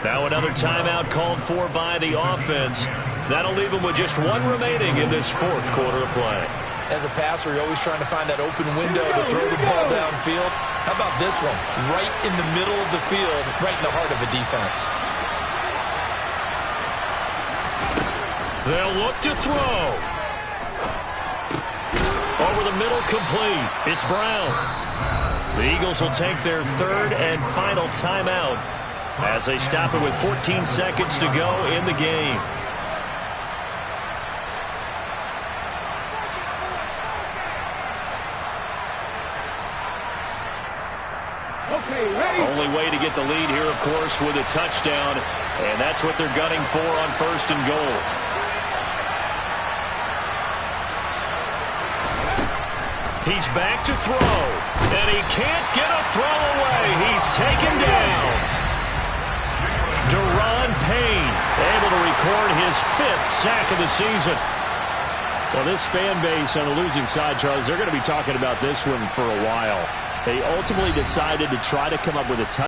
Now another timeout called for by the offense. That'll leave him with just one remaining in this fourth quarter of play. As a passer, you're always trying to find that open window to throw the ball downfield. How about this one? Right in the middle of the field, right in the heart of a defense. They'll look to throw. Over the middle, complete. It's Brown. The Eagles will take their third and final timeout as they stop it with 14 seconds to go in the game. Okay, ready? Only way to get the lead here, of course, with a touchdown, and that's what they're gunning for on first and goal. He's back to throw, and he can't get a throw away. He's taken down. Deron Payne able to record his 5th sack of the season. Well, this fan base on the losing side, Charles, they're going to be talking about this one for a while. They ultimately decided to try to come up with a touchdown.